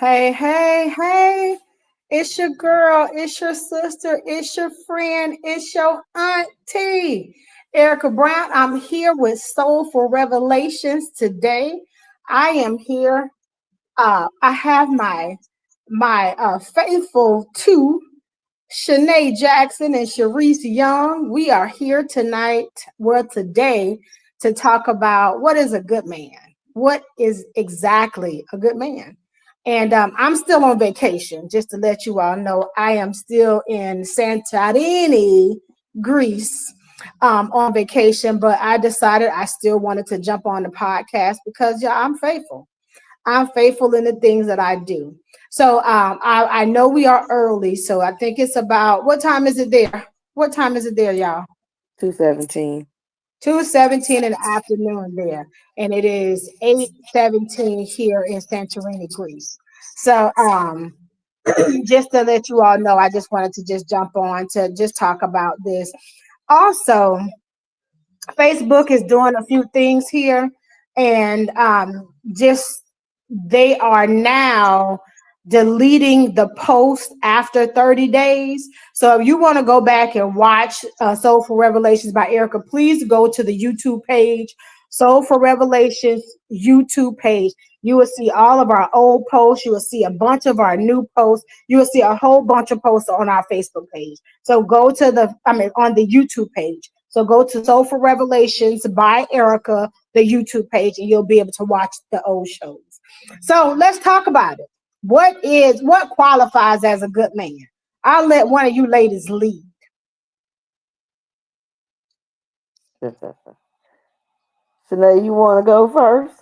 Hey, hey, hey. It's your girl, it's your sister, it's your friend, it's your auntie, Erika Brown. I'm here with Soulful Revelations today. I am here. I have my faithful two, Shanae Jackson and Sharice Young. We are here tonight, today, to talk about what is a good man. What is exactly a good man? And I'm still on vacation, just to let you all know. I am still in Santorini, Greece, on vacation, but I decided I still wanted to jump on the podcast because, yeah, I'm faithful. I'm faithful in the things that I do. So I know we are early, so I think it's about what time is it there? What time is it there, y'all? 2:17. 2:17 in the afternoon there, and it is 8:17 here in Santorini, Greece. So just to let you all know, I just wanted to just jump on to just talk about this. Also, Facebook is doing a few things here, and just they are now deleting the post after 30 days. So if you want to go back and watch Soulful Revelations by Erika, please go to the YouTube page, Soulful Revelations YouTube page. You will see all of our old posts. You will see a bunch of our new posts. You will see a whole bunch of posts on our Facebook page. So go to on the YouTube page. So go to Soulful Revelations by Erika, the YouTube page, and you'll be able to watch the old shows. So let's talk about it. What qualifies as a good man? I'll let one of you ladies lead. Shanae, you want to go first?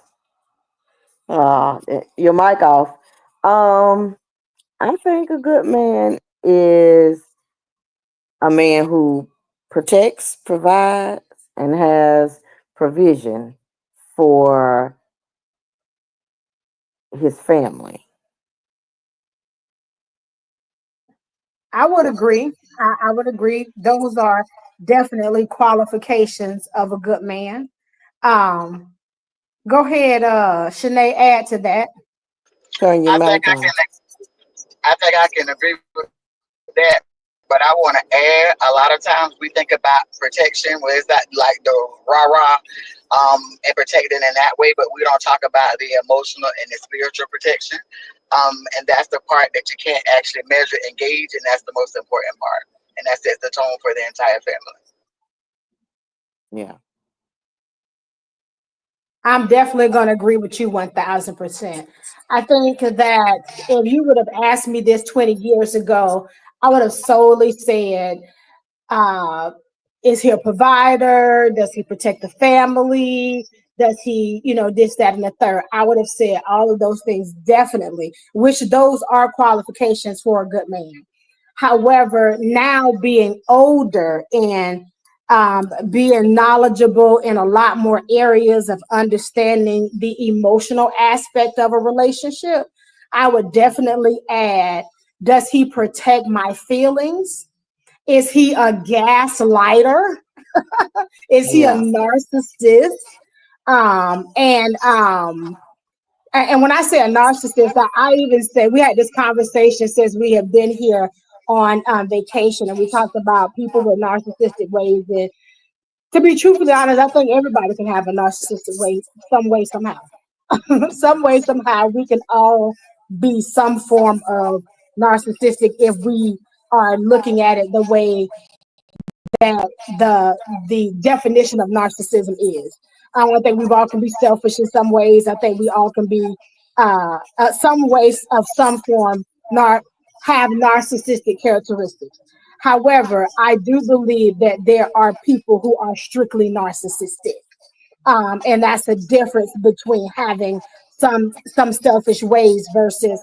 Your mic off. Um, I think a good man is a man who protects, provides, and has provision for his family. I would agree. I would agree. Those are definitely qualifications of a good man. Um, Go ahead, Shanae, add to that. Turn your I think mic I on. can. I think I can agree with that. But I want to add. A lot of times we think about protection, where it's that like the rah rah, and protecting in that way, but we don't talk about the emotional and the spiritual protection. And that's the part that you can't actually measure, engage, and that's the most important part. And that sets the tone for the entire family. Yeah. I'm definitely going to agree with you 1000%. I think that if you would have asked me this 20 years ago, I would have solely said, uh, is he a provider? Does he protect the family? Does he, this, that, and the third? I would have said all of those things definitely, which those are qualifications for a good man. However, now being older and being knowledgeable in a lot more areas of understanding the emotional aspect of a relationship, I would definitely add, does he protect my feelings? Is he a gaslighter? Is he a Yeah. narcissist? And when I say a narcissist, I even say we had this conversation since we have been here on vacation, and we talked about people with narcissistic ways. And to be truthfully honest, I think everybody can have a narcissistic way, somehow. Some way, somehow, we can all be some form of narcissistic if we are looking at it the way that the definition of narcissism is. I think we all can be selfish in some ways. I think we all can be some ways of some form have narcissistic characteristics. However, I do believe that there are people who are strictly narcissistic, and that's the difference between having some selfish ways versus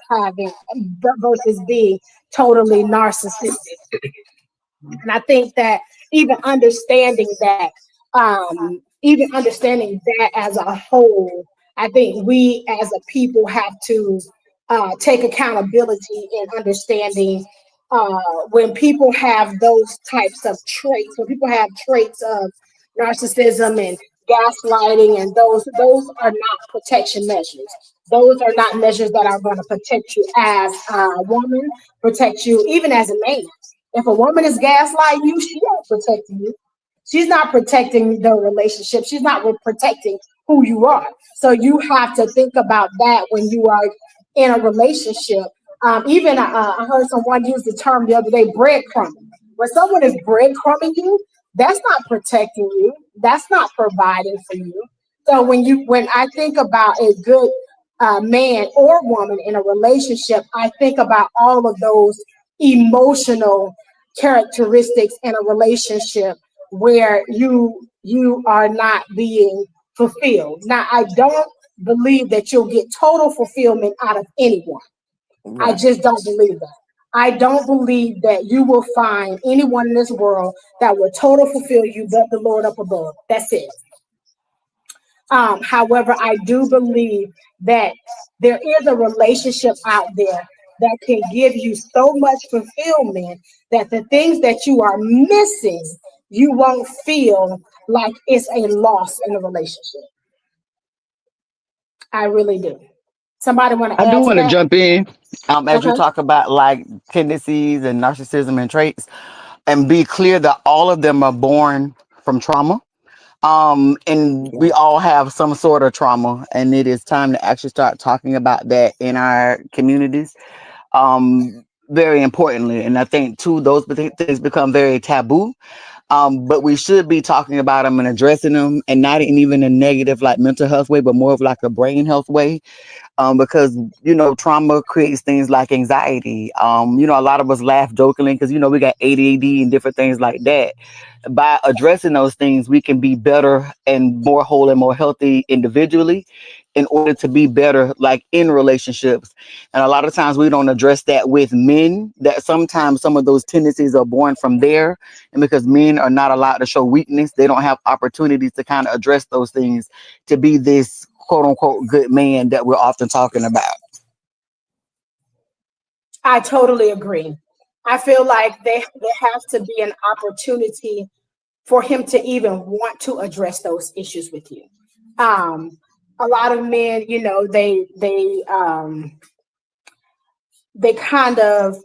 being totally narcissistic. And I think that even understanding that, as a whole, I think we as a people have to take accountability in understanding when people have those types of traits, when people have traits of narcissism and gaslighting, and those are not protection measures. Those are not measures that are going to protect you as a woman, protect you even as a man. If a woman is gaslighting you, she ain't protecting you. She's not protecting the relationship. She's not protecting who you are. So you have to think about that when you are in a relationship. Even I heard someone use the term the other day, breadcrumbing. When someone is breadcrumbing you, that's not protecting you. That's not providing for you. So when I think about a good man or woman in a relationship, I think about all of those emotional characteristics in a relationship where you are not being fulfilled. Now, I don't believe that you'll get total fulfillment out of anyone. I Right. just don't believe that. I don't believe that you will find anyone in this world that will total fulfill you but the Lord up above. That's it. However, I do believe that there is a relationship out there that can give you so much fulfillment that the things that you are missing, you won't feel like it's a loss in a relationship. I really do. Somebody want to I do add to want to that? jump in. As you Okay. talk about like tendencies and narcissism and traits, and be clear that all of them are born from trauma. And we Yeah. all have some sort of trauma, and it is time to actually start talking about that in our communities. Very importantly, and I think too, those things become very taboo. But we should be talking about them and addressing them, and not in even a negative like mental health way, but more of like a brain health way, because trauma creates things like anxiety. A lot of us laugh jokingly because we got ADD and different things like that. By addressing those things, we can be better and more whole and more healthy individually, in order to be better like in relationships. And a lot of times we don't address that with men. That sometimes some of those tendencies are born from there, and because men are not allowed to show weakness, they don't have opportunities to kind of address those things to be this quote unquote good man that we're often talking about. I totally agree. I feel like there has to be an opportunity for him to even want to address those issues with you. Um, a lot of men, they kind of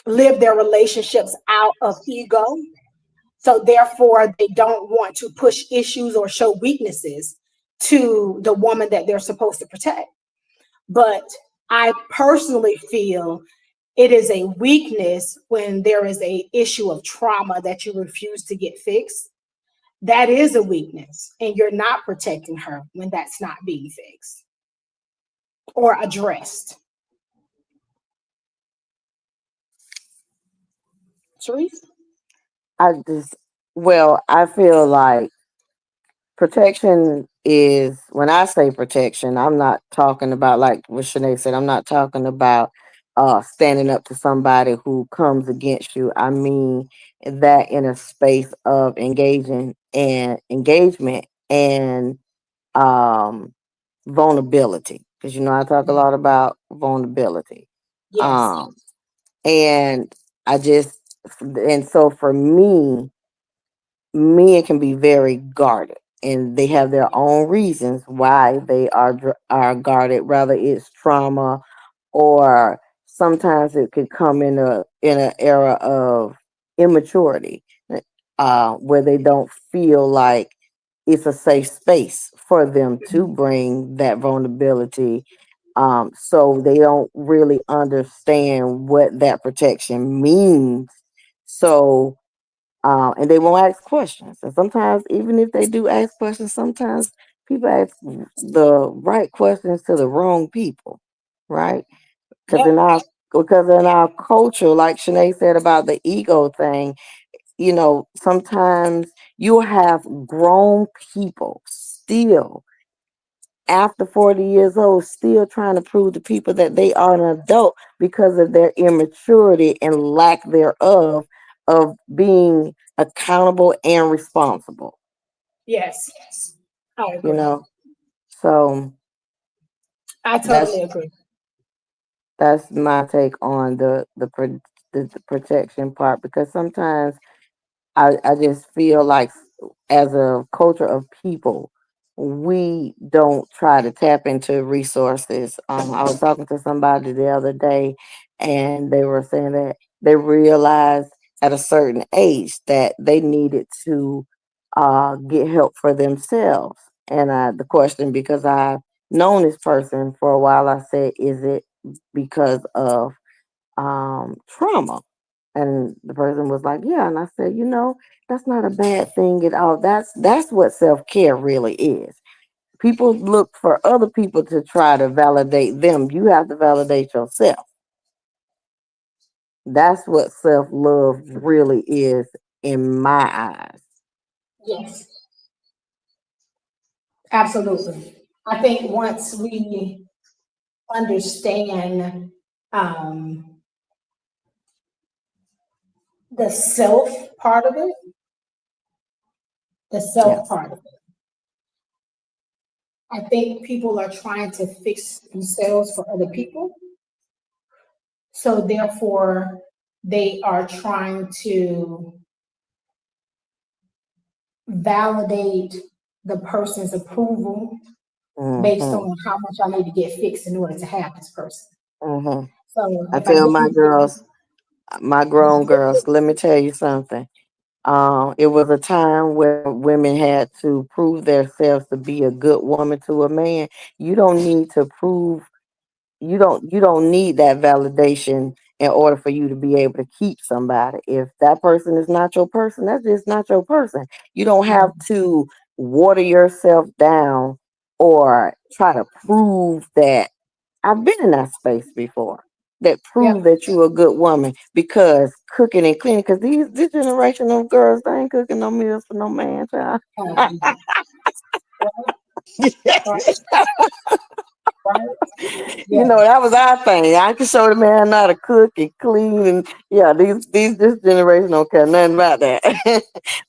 live their relationships out of ego. So therefore, they don't want to push issues or show weaknesses to the woman that they're supposed to protect. But I personally feel it is a weakness when there is a issue of trauma that you refuse to get fixed. That is a weakness, and you're not protecting her when that's not being fixed or addressed. Therese? I just, well, I feel like protection is, when I say protection, I'm not talking about, like what Shanae said, I'm not talking about standing up to somebody who comes against you. I mean that in a space of engagement and um vulnerability. Because I talk a lot about vulnerability. Yes. Um and I just and so for me, men can be very guarded, and they have their own reasons why they are guarded, whether it's trauma, or sometimes it could come in an era of immaturity, where they don't feel like it's a safe space for them to bring that vulnerability. So they don't really understand what that protection means. So and they won't ask questions. And sometimes, even if they do ask questions, sometimes people ask the right questions to the wrong people, right? Because Yep. in our culture, like Shanae said about the ego thing, sometimes you have grown people still after 40 years old, still trying to prove to people that they are an adult because of their immaturity and lack thereof of being accountable and responsible, Yes. I you agree. know. So I that's totally agree. that's my take on the protection part, because sometimes I just feel like, as a culture of people, we don't try to tap into resources. I was talking to somebody the other day, and they were saying that they realized at a certain age that they needed to get help for themselves. And the question, because I've known this person for a while, I said, "Is it because of trauma?" And the person was like, "Yeah." And I said, that's not a bad thing at all. That's what self-care really is. People look for other people to try to validate them. You have to validate yourself. That's what self-love really is in my eyes. Yes, absolutely. I think once we understand um, the self part of it, the Yeah. self part of it, I think people are trying to fix themselves for other people. So therefore, they are trying to validate the person's approval based Hmm. on how much I need to get fixed in order to have this person. Hmm. So I if I tell get my you to get girls, my grown girls, let me tell you something. It was a time where women had to prove themselves to be a good woman to a man. You don't need to prove you don't need that validation in order for you to be able to keep somebody. If that person is not your person, that's just not your person. You don't have to water yourself down or try to prove that. I've been in that space before. That yep, prove that you're a good woman because cooking and cleaning. Because this generation of girls, they ain't cooking no meals for no man, child. yeah, right, right, right, yeah, That was our thing. I could show the man how to cook and clean, and yeah, these this generation don't care nothing about that.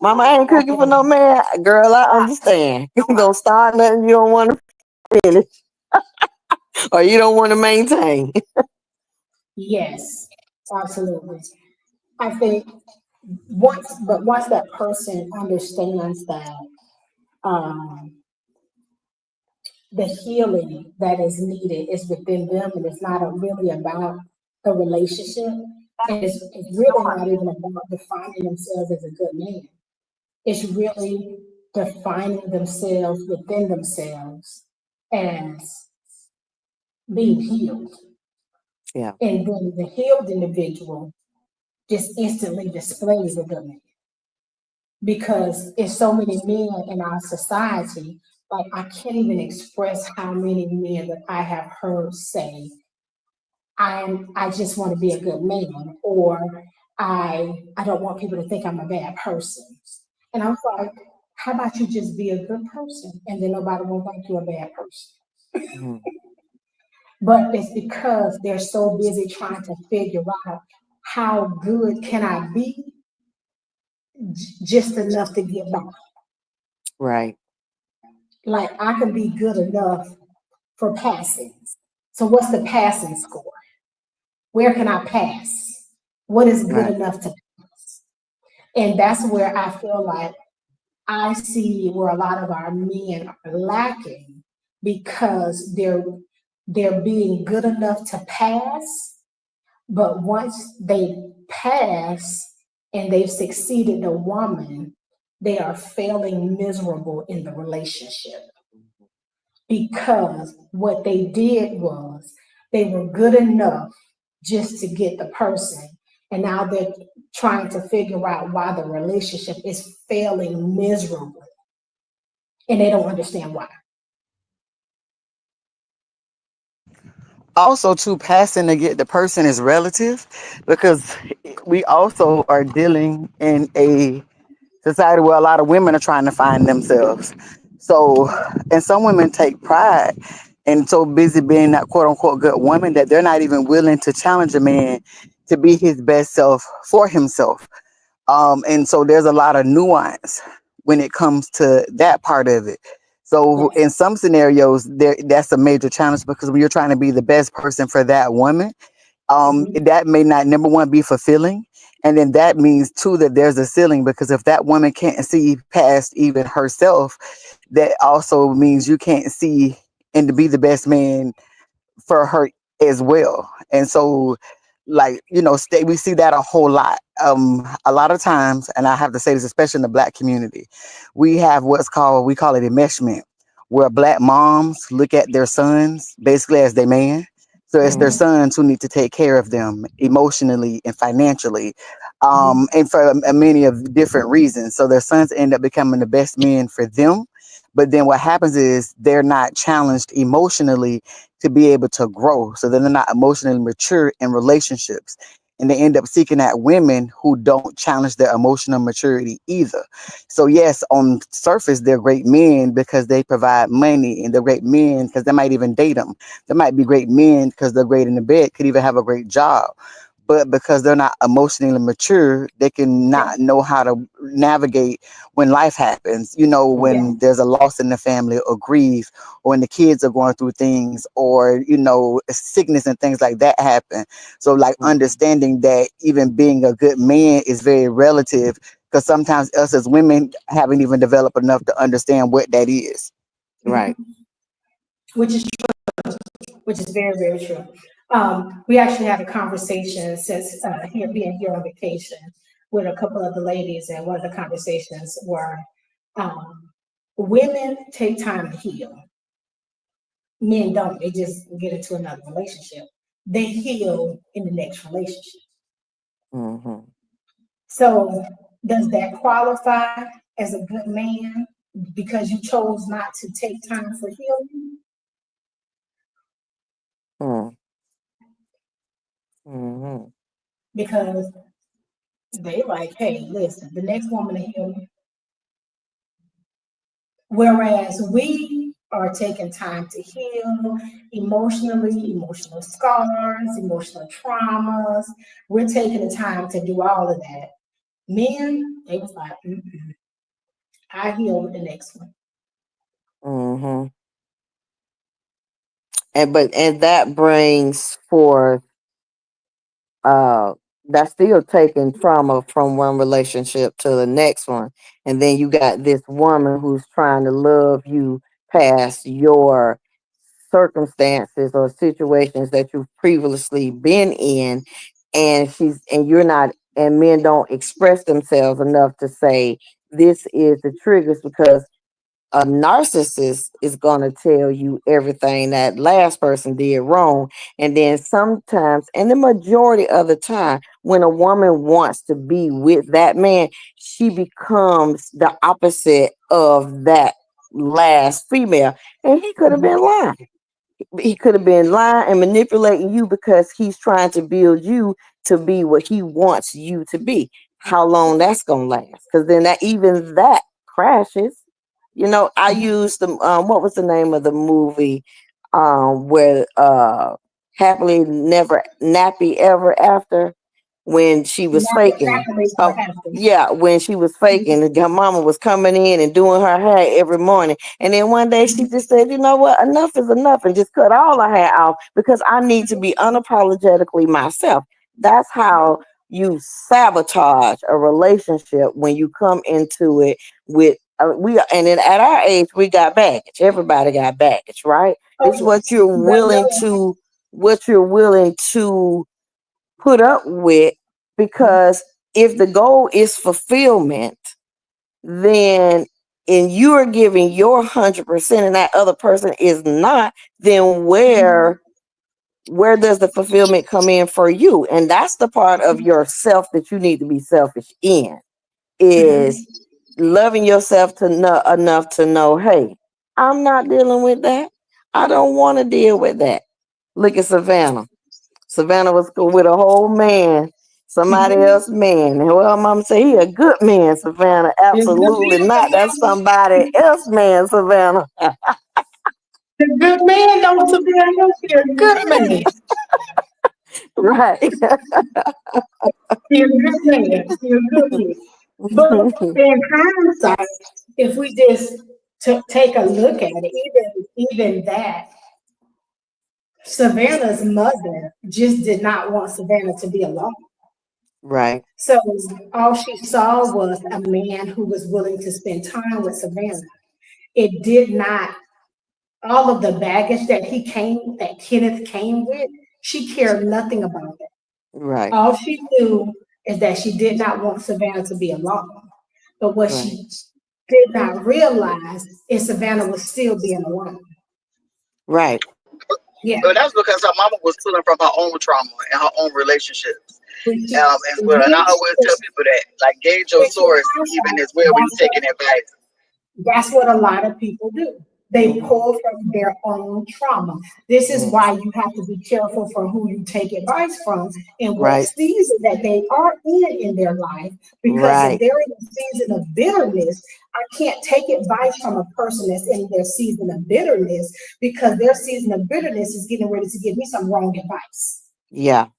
Mama, I ain't cooking for no absolutely. man. Girl, I understand. You don't start nothing you don't want to finish or you don't want to maintain. Yes, absolutely. I think once that person understands that um, the healing that is needed is within them, and it's not really about the relationship, and it's really not even about defining themselves as a good man. It's really defining themselves within themselves as being healed. Yeah. And then the healed individual just instantly displays a good man because it's so many men in our society. Like I can't even express how many men that I have heard say, I just want to be a good man, or I don't want people to think I'm a bad person. And I was like, how about you just be a good person and then nobody won't think you're a bad person? Mhm. But it's because they're so busy trying to figure out how good can I be just enough to get by. Right. Like I can be good enough for passing. So what's the passing score? Where can I pass? What is good Right. enough to pass? And that's where I feel like I see where a lot of our men are lacking because they're being good enough to pass, but once they pass and they've succeeded the woman, they are failing miserable in the relationship because what they did was they were good enough just to get the person. And now they're trying to figure out why the relationship is failing miserably and they don't understand why. Also, too, passing to get the person is relative because we also are dealing in a society where a lot of women are trying to find themselves. So, and some women take pride and so busy being that quote unquote good woman that they're not even willing to challenge a man to be his best self for himself. And so there's a lot of nuance when it comes to that part of it. So Yes. in some scenarios, that's a major challenge because when you're trying to be the best person for that woman, Mhm. that may not number one be fulfilling. And then that means too that there's a ceiling because if that woman can't see past even herself, that also means you can't see and to be the best man for her as well. And so, like, we see that a whole lot. A lot of times, and I have to say this, especially in the black community, we call it enmeshment, where black moms look at their sons basically as their man. So it's their Mhm. sons who need to take care of them emotionally and financially, Mhm. and for many of different reasons. So their sons end up becoming the best men for them. But then what happens is they're not challenged emotionally to be able to grow. So then they're not emotionally mature in relationships. And they end up seeking out women who don't challenge their emotional maturity either. So yes, on surface, they're great men because they provide money, and they're great men because they might even date them. They might be great men because they're great in the bed, could even have a great job. But because they're not emotionally mature, they can Yeah. not know how to navigate when life happens, Yeah. when there's a loss in the family or grief, or when the kids are going through things, or, sickness and things like that happen. So, like, understanding that even being a good man is very relative, because sometimes us as women haven't even developed enough to understand what that is. Right. Mhm. Which is which is very, very true. We actually had a conversation since here being here on vacation with a couple of the ladies, and one of the conversations were um, women take time to heal. Men don't. They just get into another relationship. They heal in the next relationship. Mm-hmm. So does that qualify as a good man because you chose not to take time for healing? Mm-hmm. Because they like, hey, listen, the next woman to heal me. Whereas we are taking time to heal emotionally, emotional scars, emotional traumas. We're taking the time to do all of that. Men, they was like, mm-mm, I heal with the next one. Mm-hmm. And that brings forth uh that's still taking trauma from one relationship to the next one. And then you got this woman who's trying to love you past your circumstances or situations that you've previously been in, and you're not, and men don't express themselves enough to say this is the triggers, because a narcissist is going to tell you everything that last person did wrong. And then sometimes, and the majority of the time, when a woman wants to be with that man, she becomes the opposite of that last female. And he could have been Mhm. lying. He could have been lying and manipulating you because he's trying to build you to be what he wants you to be. How long that's gonna last? Because then that crashes. I used the what was the name of the movie where happily never nappy ever after, when she was Not faking. exactly for Oh half the. yeah, when she was faking, her mama was coming in and doing her hair every morning. And then one day she just said, you know what, enough is enough, and just cut all her hair off because I need to be unapologetically myself. That's how you sabotage a relationship when you come into it with and then at our age we got baggage. Everybody got baggage, right? Oh It's yes, but no. what you're willing to put up with, because if the goal is fulfillment, then and you're giving your 100% and that other person is not, then where does the fulfillment come in for you? And that's the part of yourself that you need to be selfish in, is Mhm. loving yourself to know enough to know, hey, I'm not dealing with that. I don't want to deal with that. Look at Savannah. Savannah was with a whole man, somebody Mhm. else man. And well, mama say he a good man, Savannah. The good Absolutely man, not. That's somebody else man, Savannah. the good man don't Savannah. You're a good man. Right. You're a good man. You're a good man. But in hindsight, if we just take a look at it, even that, Savannah's mother just did not want Savannah to be alone. Right. So all she saw was a man who was willing to spend time with Savannah. it did not, all of the baggage that Kenneth came with, she cared nothing about it. Right. All she knew is that she did not want Savannah to be alone. But what Right. she did not realize is Savannah was still being alone. Right. Yeah. But that's because her mama was pulling from her own trauma and her own relationships Which, as well. And I always tell people that, like, gauge your which source even as well when that's you're taking advice. That's what a lot of people do. They Mhm. pull from their own trauma. This is Mhm. why you have to be careful for who you take advice from and what Right. season that they are in their life. Because if Right. they're in a season of bitterness, I can't take advice from a person that's in their season of bitterness because their season of bitterness is getting ready to give me some wrong advice. Yeah.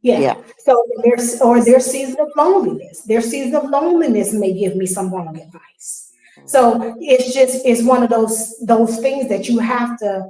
Yeah. Yeah. So their season of loneliness. Their season of loneliness may give me some wrong advice. So it's one of those things that you have to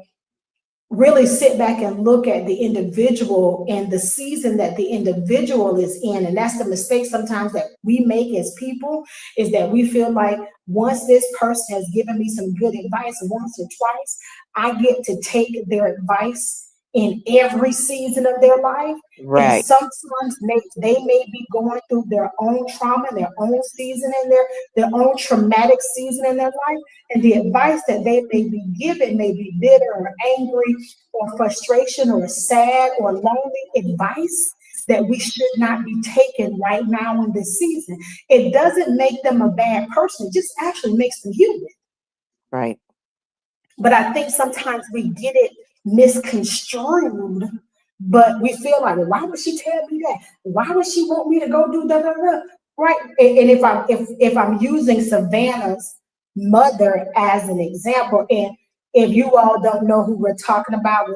really sit back and look at the individual and the season that the individual is in. And that's the mistake sometimes that we make as people, is that we feel like once this person has given me some good advice once or twice, I get to take their advice in every season of their life. And Right. sometimes they may be going through their own trauma, their own season in their own traumatic season in their life. And the advice that they may be given may be bitter or angry or frustration or sad or lonely advice that we should not be taking right now in this season. It doesn't make them a bad person, it just actually makes them human. Right. But I think sometimes we get it misconstrued, but we feel like, well, why would she tell me that? Why would she want me to go do da da da? Right? And if I'm using Savannah's mother as an example, and if you all don't know who we're talking about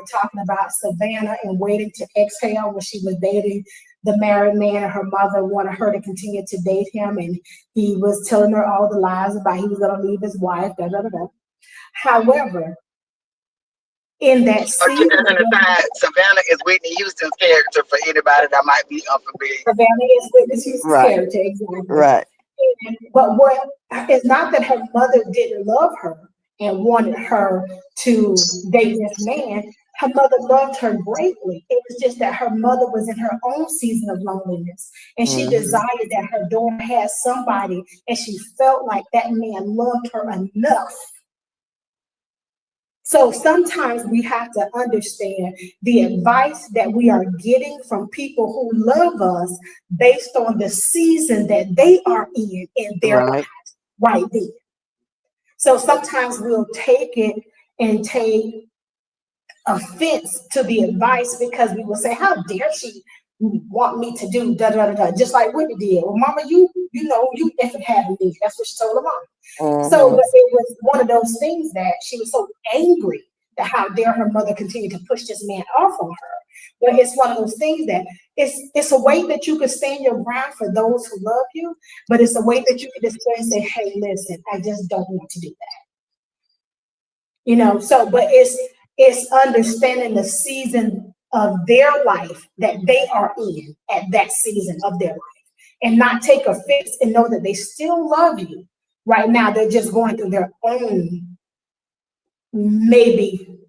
Savannah and Waiting to Exhale when she was dating the married man, and her mother wanted her to continue to date him, and he was telling her all the lies about he was going to leave his wife, da da da da. However, in that Or keep season, that in the side, Savannah is Whitney Houston's character for anybody that might be unfamiliar. Savannah is Whitney Houston's Right. character, exactly. Right. But what it's not that her mother didn't love her and wanted her to date this man. Her mother loved her greatly. It was just that her mother was in her own season of loneliness, and she Hmm. desired that her daughter had somebody, and she felt like that man loved her enough. So sometimes we have to understand the advice that we are getting from people who love us based on the season that they are in their Right. lives right then. So sometimes we'll take it and take offense to the advice because we will say, "How dare she want me to do da da da da?" Just like Whitney did. Well, Mama, you know you effing having me. That's what she told her mom. So Hmm. but it was one of those things that she was so angry that how dare her mother continue to push this man off on her. But it's one of those things that it's a way that you can stand your ground for those who love you, but it's a way that you can display and say, "Hey, listen, I just don't want to do that." So but it's understanding the season of their life that they are in at that season of their life and not take offense and know that they still love you. Right now they're just going through their own maybe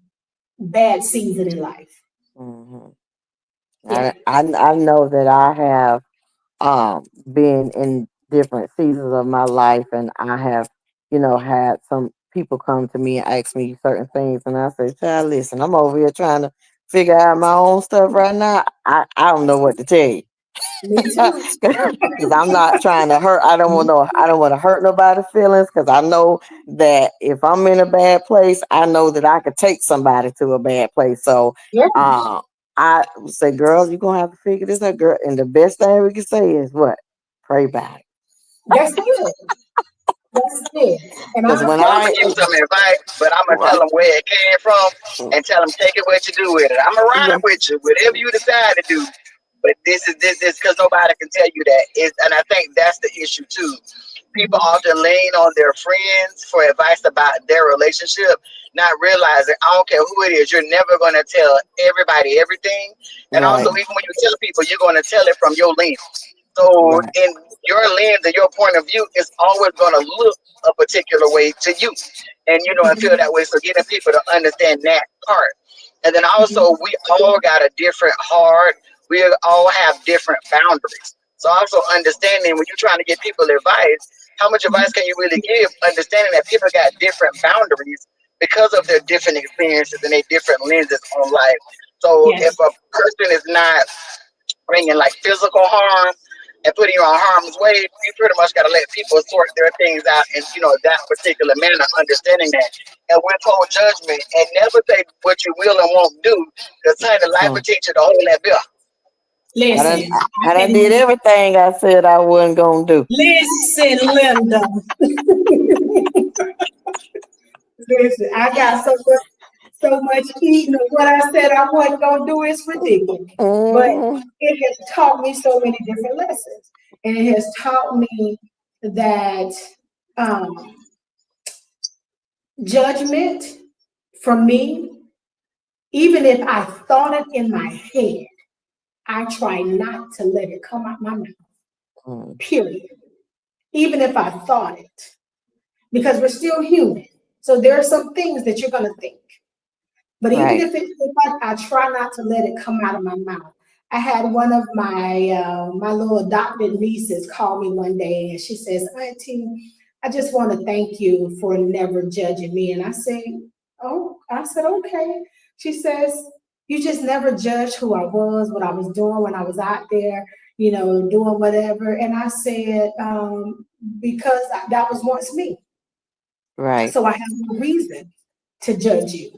bad season in life. Hmm. Yeah. I know that I have been in different seasons of my life, and I have, had some people come to me and ask me certain things, and I say, child, listen, I'm over here trying to figure out my own stuff right now. I don't know what to tell you. Me too. Because I'm not trying to hurt. I don't want to hurt nobody's feelings. Because I know that if I'm in a bad place, I know that I could take somebody to a bad place. So, Yeah, uh, I say, girls, you're gonna have to figure this out, girl. And the best thing we can say is what? Pray about it. that's it. That's it. And Because I when Well, I'm gonna I give some advice, but I'm gonna tell right, them where it came from and tell them take it what you do with it. I'm gonna ride right, with you, whatever you decide to do. But this because nobody can tell you that. And I think that's the issue too. People often lean on their friends for advice about their relationship, not realizing I don't care who it is, you're never gonna tell everybody everything. And also, right, even when you tell people, you're gonna tell it from your lens. So Right. in your lens and your point of view, it's always going to look a particular way to you, and and feel that way. So getting people to understand that part, and then also we all got a different heart. We all have different boundaries. So also understanding when you're trying to give people advice, how much advice can you really give? Understanding that people got different boundaries because of their different experiences and their different lenses on life. So if Yes. a person is not bringing like physical harm and putting you on harm's way, you pretty much got to let people sort their things out in that particular manner, understanding that and withhold judgment and never say what you will and won't do, because honey, life will Mm. teach you to hold that bill. Listen, I I done did can everything I said I wasn't gonna do. listen, Linda. Listen, I got so much eating of what I said I wasn't gonna do. It's ridiculous. But Hmm. it has taught me so many different lessons. And it has taught me that um, judgment from me, even if I thought it in my head, I try not to let it come out my mouth, period. Even if I thought it, because we're still human. So there are some things that you're going to think. But even Right. if I try not to let it come out of my mouth. I had one of my little adopted nieces call me one day and she says, Auntie, I just want to thank you for never judging me. And I said, okay. She says, you just never judged who I was, what I was doing when I was out there, doing whatever. And I said, because that was once me. Right. So I have no reason to judge you.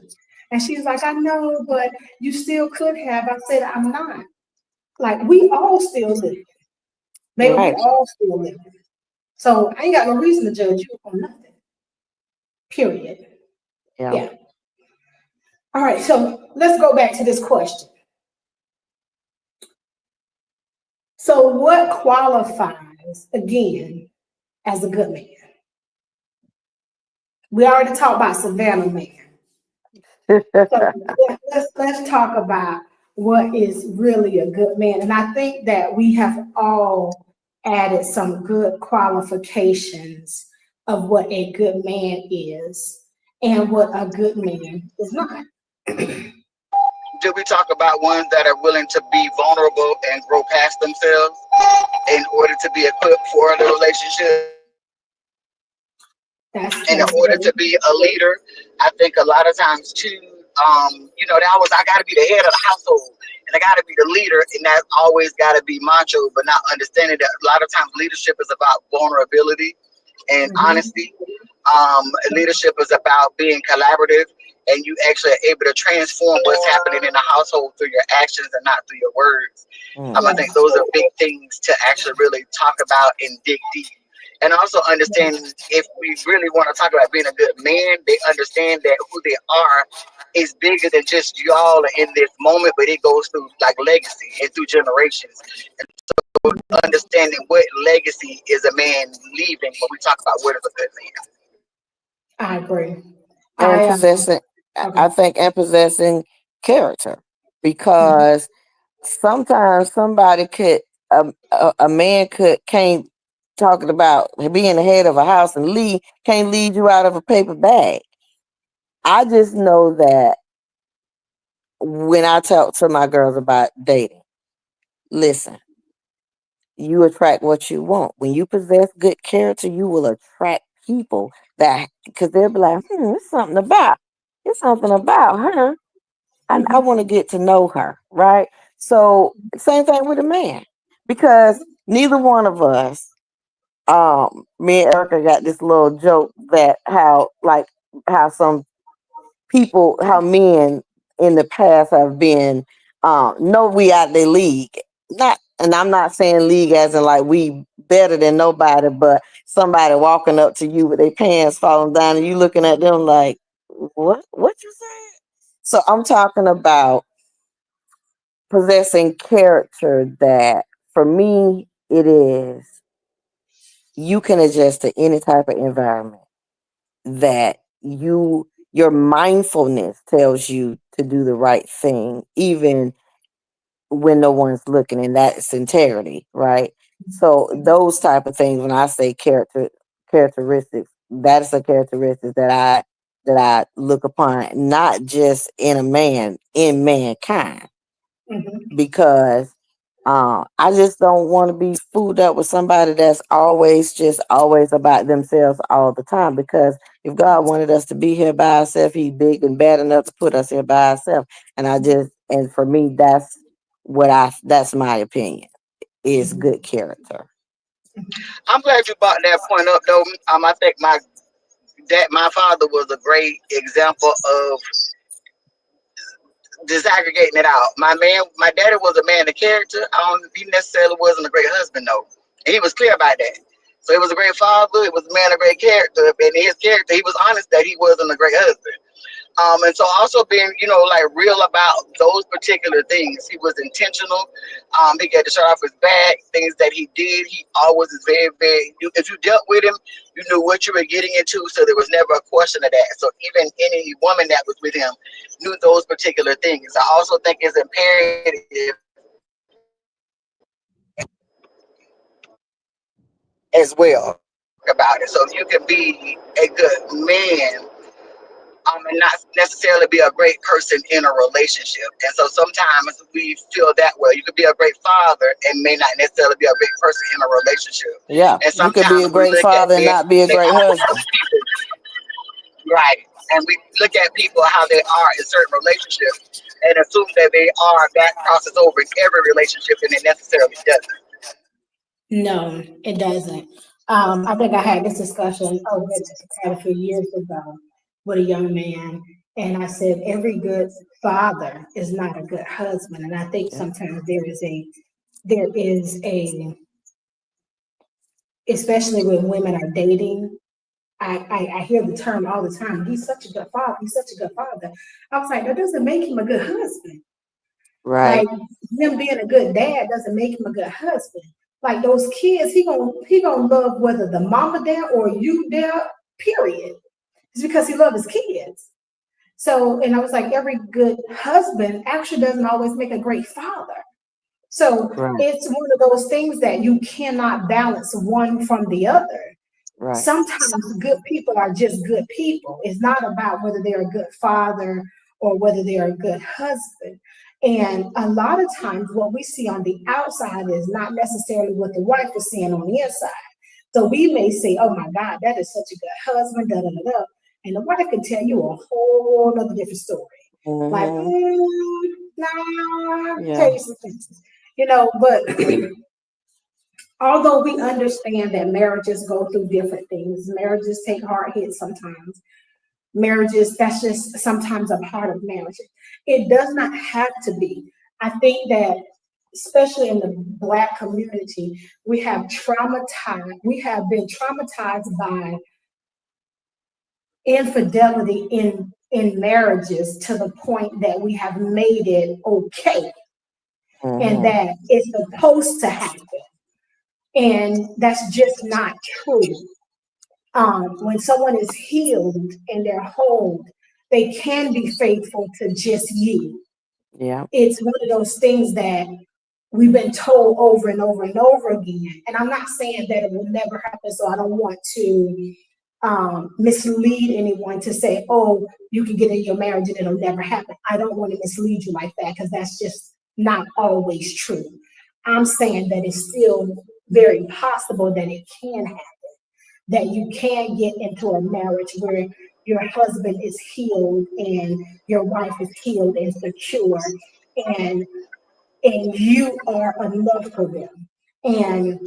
And she's like, I know, but you still could have. I said, I'm not. Like, we all still live. Baby, we Right. all still live. So I ain't got no reason to judge you on nothing. Period. Yeah. Yeah. All right. So let's go back to this question. So, what qualifies, again, as a good man? We already talked about Savannah man. So let's talk about what is really a good man. And I think that we have all added some good qualifications of what a good man is and what a good man is not. Did we talk about ones that are willing to be vulnerable and grow past themselves in order to be equipped for the relationship? And in That's order to good. be a leader, I think a lot of times too, that was I got to be the head of the household and I got to be the leader, and that always got to be macho, but not understanding that a lot of times leadership is about vulnerability and Mhm. honesty. Leadership is about being collaborative, and you actually are able to transform what's happening in the household through your actions and not through your words. I think Yes. those are big things to actually really talk about and dig deep. And also understand, if we really want to talk about being a good man, they understand that who they are is bigger than just y'all in this moment, but it goes through like legacy and through generations. Understanding what legacy is a man leaving when we talk about what is a good man. I agree. And I possessing, okay. I think, and possessing character, Mhm. because sometimes somebody could, a man can't, talking about being the head of a house and can't lead you out of a paper bag. I just know that when I talk to my girls about dating, listen, you attract what you want. When you possess good character, you will attract people that, because they'll be like, it's something about her. I Mhm. want to get to know her, right? So same thing with a man, because neither one of us, me and Erica got this little joke that how some people, how men in the past have been, know we out their league. Not, and I'm not saying league as in like we better than nobody, but somebody walking up to you with their pants falling down and you looking at them like, what you say? So I'm talking about possessing character that, for me, it is, you can adjust to any type of environment, that your mindfulness tells you to do the right thing even when no one's looking, and that's integrity, right? So those type of things, when I say characteristics, that is a characteristic that I look upon, not just in a man, in mankind, Mhm. because I just don't want to be fooled up with somebody that's always about themselves all the time. Because if God wanted us to be here by ourselves, He big and bad enough to put us here by ourselves. And for me, that's my opinion. Is good character. I'm glad you brought that point up, though. I think my father was a great example of disaggregating it out. My daddy was a man of character. He necessarily wasn't a great husband, though. And he was clear about that. So he was a great father. He was a man of great character. And in his character, he was honest that he wasn't a great husband. And so also being, like real about those particular things. He was intentional. He got to shut off his back, things that he did. He always is very, very, if you dealt with him, you knew what you were getting into. So there was never a question of that. So even any woman that was with him knew those particular things. I also think it's imperative as well. about it. So you can be a good man and not necessarily be a great person in a relationship. And so sometimes we feel that way. You could be a great father and may not necessarily be a great person in a relationship. Yeah, And you could be sometimes a we great look at father and men, not be a they great are husband. people, right? And we look at people how they are in certain relationships and assume that they are that crosses over in every relationship, and it necessarily doesn't. No, it doesn't. I think I had this discussion with quite a few years ago with a young man, and I said every good father is not a good husband, and I think Yeah. sometimes there is a especially when women are dating. I hear the term all the time. He's such a good father. He's such a good father. I was like, that doesn't make him a good husband. Right. Like him being a good dad doesn't make him a good husband. Like those kids, he gonna love whether the mama there or you there. Period. It's because he loves his kids. So, and I was like, every good husband actually doesn't always make a great father. So Right. it's one of those things that you cannot balance one from the other. Right. Sometimes good people are just good people. It's not about whether they're a good father or whether they're a good husband. And a lot of times, what we see on the outside is not necessarily what the wife is seeing on the inside. So we may say, "Oh my God, that is such a good husband," da da da da, and the wife can tell you a whole other different story. Like, Hmm. nah, tell Yeah. you some things, But although we understand that marriages go through different things, marriages take hard hits sometimes. Marriages, that's just sometimes a part of marriage. It does not have to be. I think that, especially in the Black community, we have been traumatized by infidelity in marriages to the point that we have made it okay and Hmm. that it's supposed to happen. And that's just not true. When someone is healed and they're whole, they can be faithful to just you. Yeah. It's one of those things that we've been told over and over and over again. And I'm not saying that it will never happen, so I don't want to mislead anyone to say, oh, you can get in your marriage and it'll never happen. I don't want to mislead you like that because that's just not always true. I'm saying that it's still very possible that it can happen, that you can get into a marriage where your husband is healed and your wife is healed and secure and and you are enough for them. And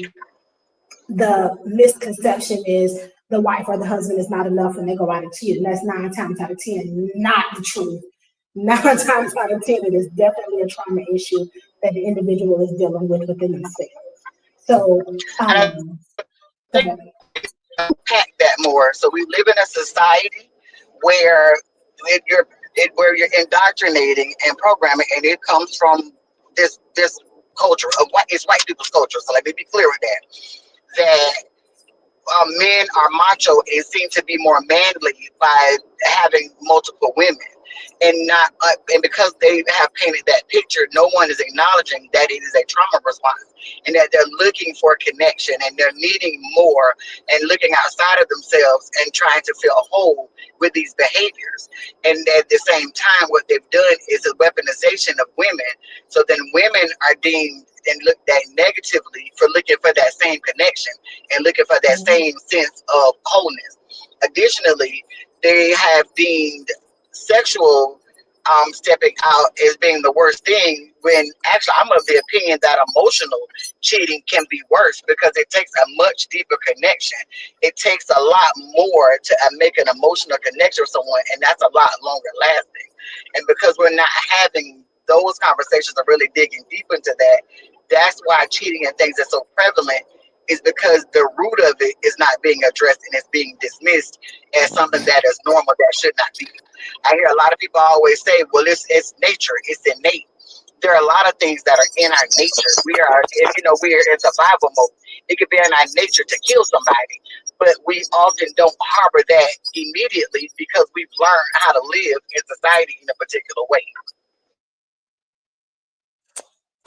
the misconception is the wife or the husband is not enough when they go out and cheat. And that's 9 times out of 10 not the truth. 9 times out of 10, it is definitely a trauma issue that the individual is dealing with within themselves. So, And I go think ahead. unpack that more. So we live in a society where where you're indoctrinating and programming, and it comes from this culture of white people's culture. So let me be clear with that men are macho and seem to be more manly by having multiple women. and not and because they have painted that picture, no one is acknowledging that it is a trauma response and that they're looking for connection and they're needing more and looking outside of themselves and trying to feel whole with these behaviors. And at the same time, what they've done is a weaponization of women. So then women are deemed and looked at negatively for looking for that same connection and looking for that Mhm. same sense of wholeness. Additionally, they have deemed sexual stepping out as being the worst thing when actually I'm of the opinion that emotional cheating can be worse because it takes a much deeper connection. It takes a lot more to make an emotional connection with someone, and that's a lot longer lasting. And because we're not having those conversations or really digging deep into that, that's why cheating and things are so prevalent, is because the root of it is not being addressed and it's being dismissed as something that is normal that should not be. I hear a lot of people always say, well, it's nature, it's innate. There are a lot of things that are in our nature. We are, we are in survival mode. It could be in our nature to kill somebody, but we often don't harbor that immediately because we've learned how to live in society in a particular way.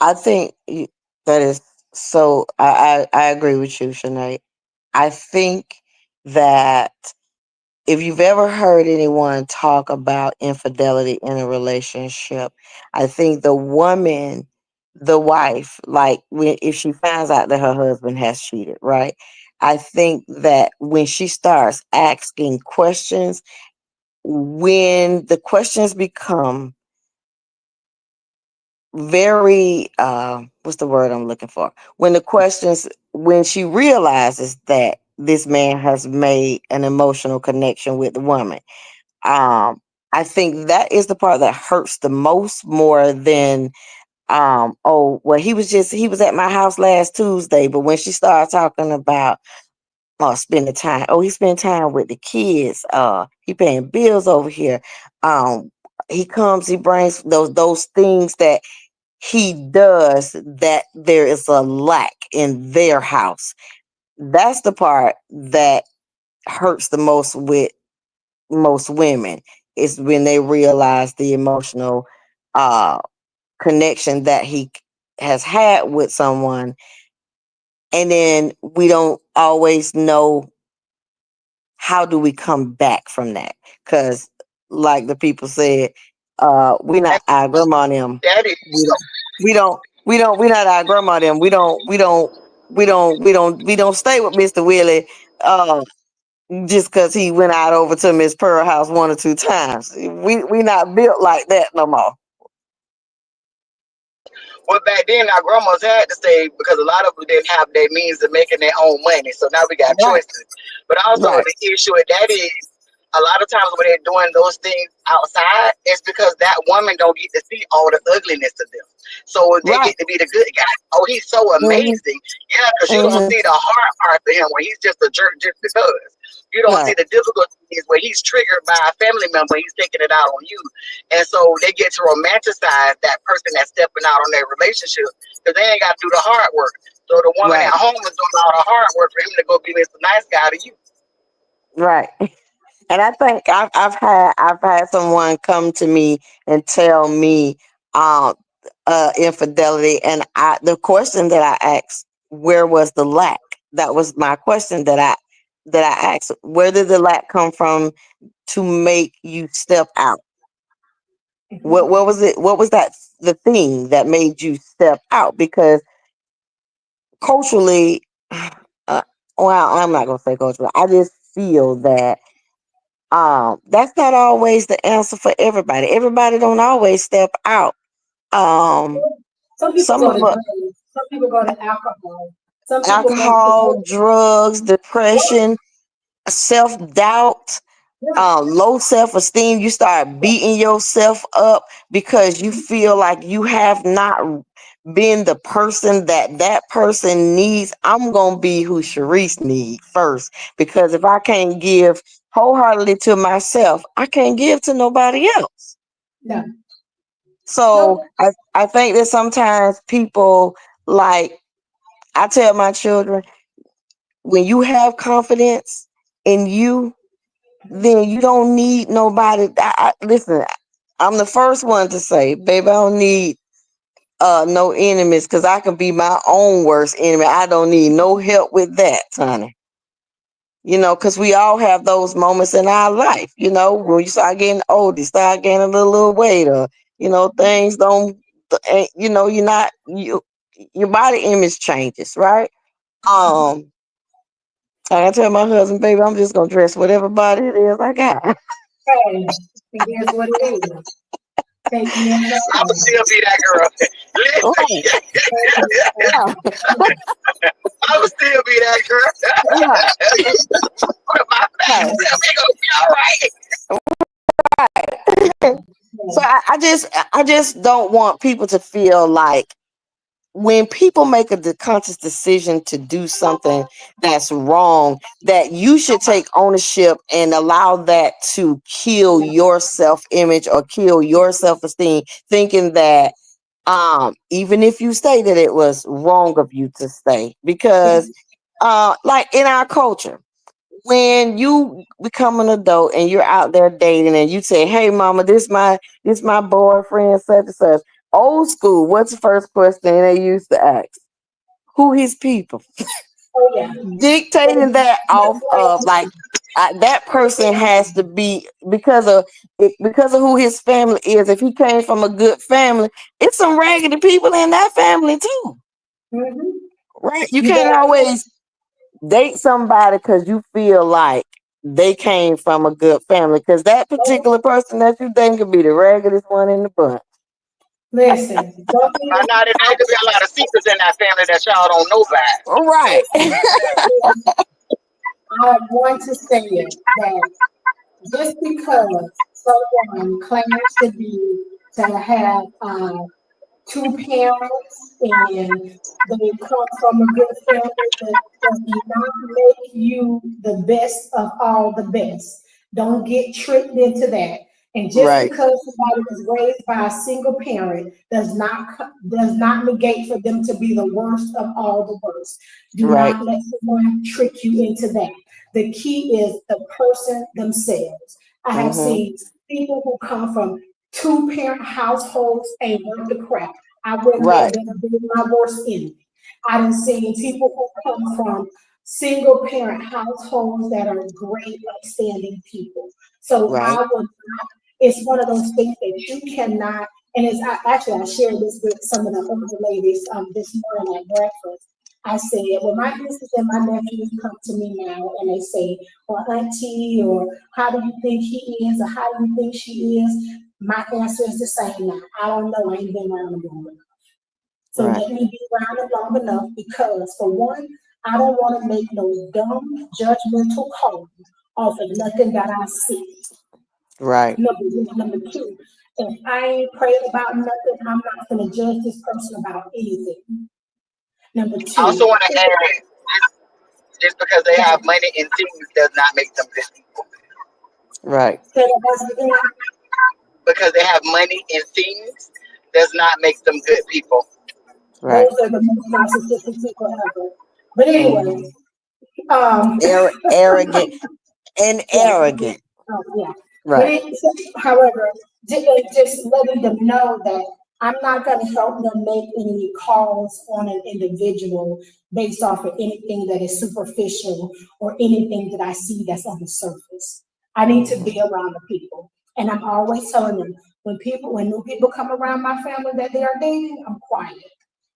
I think that is so. I agree with you, Shanae. I think that if you've ever heard anyone talk about infidelity in a relationship, I think the woman, the wife, like when if she finds out that her husband has cheated, right? I think that when she starts asking questions, when the questions become very what's the word I'm looking for? When she realizes that this man has made an emotional connection with the woman, I think that is the part that hurts the most more than oh well he was at my house last Tuesday, but when she started talking about spending time, oh he spent time with the kids, he paying bills over here, um he comes, he brings those things that he does, that there is a lack in their house. That's the part that hurts the most with most women, is when they realize the emotional uh connection that he has had with someone, and then we don't always know how do we come back from that, because like the people said, we And not our grandma and them, that is we not our grandma them, we don't stay with Mr. Willie uh just because he went out over to Miss Pearl house one or two times. We not built like that no more. well, back then our grandmas had to stay because a lot of them didn't have their means of making their own money. So now we got Right, choices. But also right, the issue with that is a lot of times when they're doing those things outside, it's because that woman don't get to see all the ugliness of them. So they right. get to be the good guy. Oh, he's so Hmm. amazing. Yeah, because you don't Hmm. see the hard parts of him when he's just a jerk just because. You don't see Right, the difficulties where he's triggered by a family member, he's taking it out on you. And so they get to romanticize that person that's stepping out on their relationship because they ain't got to do the hard work. So the woman at right, home is doing all the hard work for him to go be Mr. Nice Guy to you. right. And I think I've had someone come to me and tell me um infidelity, and the question that I asked, where was the lack? That was my question that I asked. Where did the lack come from to make you step out? What was it? What was that the thing that made you step out? Because culturally, uh, well, I'm not gonna say culturally. I just feel that that's not always the answer for everybody. Everybody don't always step out. Um, Some people some go of to us, drugs. Some people go to alcohol. Some people go to alcohol, drugs, right, depression, self doubt, right. low self esteem. You start beating yourself up because you feel like you have not been the person that that person needs. I'm gonna be who Sharice needs first, because if I can't give wholeheartedly to myself, I can't give to nobody else. No, So no. I think that sometimes people, like, I tell my children, when you have confidence in you, then you don't need nobody. Listen, I'm the first one to say, baby, I don't need no enemies because I can be my own worst enemy. I don't need no help with that, honey. Because we all have those moments in our life, when you start getting old, you start gaining a little weight, or, things don't, you're not, your body image changes, right? Um, I tell my husband, baby, I'm just going to dress whatever body it is I got. Hey, it is what it is. Take me as I I would am. still be that girl. Right, Listen, right, I would still be that girl. right, Put my back, right. we gonna be all right. So I just don't want people to feel like when people make a conscious decision to do something that's wrong, that you should take ownership and allow that to kill your self-image or kill your self-esteem, thinking that even if you say that it was wrong of you to stay, because like in our culture, when you become an adult and you're out there dating and you say, hey mama, this my boyfriend such and such. Old school, what's the first question they used to ask? Who his people? Oh yeah. Dictating that off of like that person has to be because of who his family is. If he came from a good family, it's some raggedy people in that family too, Mm-hmm. right? You You can't got always date somebody because you feel like they came from a good family, because that particular person that you think could be the raggedest one in the bunch. listen. Don't By now, there could be a lot of secrets in that family that y'all don't know about. Right. listen. I want to say it that just because someone claims to have two parents and they come from a good family, that does not make you the best of all the best. Don't get tricked into that. And just Right. because somebody was raised by a single parent does not negate for them to be the worst of all the worst. Do Right. not let someone trick you into that. The key is the person themselves. I have Mm-hmm. seen people who come from two-parent households ain't worth the crap. I went there, Right. they're my worst enemy. I done seen people who come from single-parent households that are great, upstanding people. So Right. I would not, it's one of those things that you cannot, and actually I shared this with some of the older ladies this morning at breakfast. I said, when my nieces and my nephews come to me now and they say, well, auntie, or how do you think he is, or how do you think she is? My answer is the same now. I don't know. I ain't been around them long enough. So Right. let me be around them long enough because, for one, I don't want to make no dumb, judgmental call off of nothing that I see. Right. Number one. Number two, if I ain't prayed about nothing, I'm not going to judge this person about anything. Number I two, also want to add, just because they have money and things does not make them good people. Right. say that once again. Because they have money and things does not make them good people. Right. Those are the most narcissistic people ever. But anyway, Mm-hmm. um, Arrogant and yeah, arrogant. yeah. But Right. however, just letting them know that I'm not going to help them make any calls on an individual based off of anything that is superficial or anything that I see that's on the surface. I need to Mm-hmm. be around the people. And I'm always telling them when new people come around my family that they are dating, I'm quiet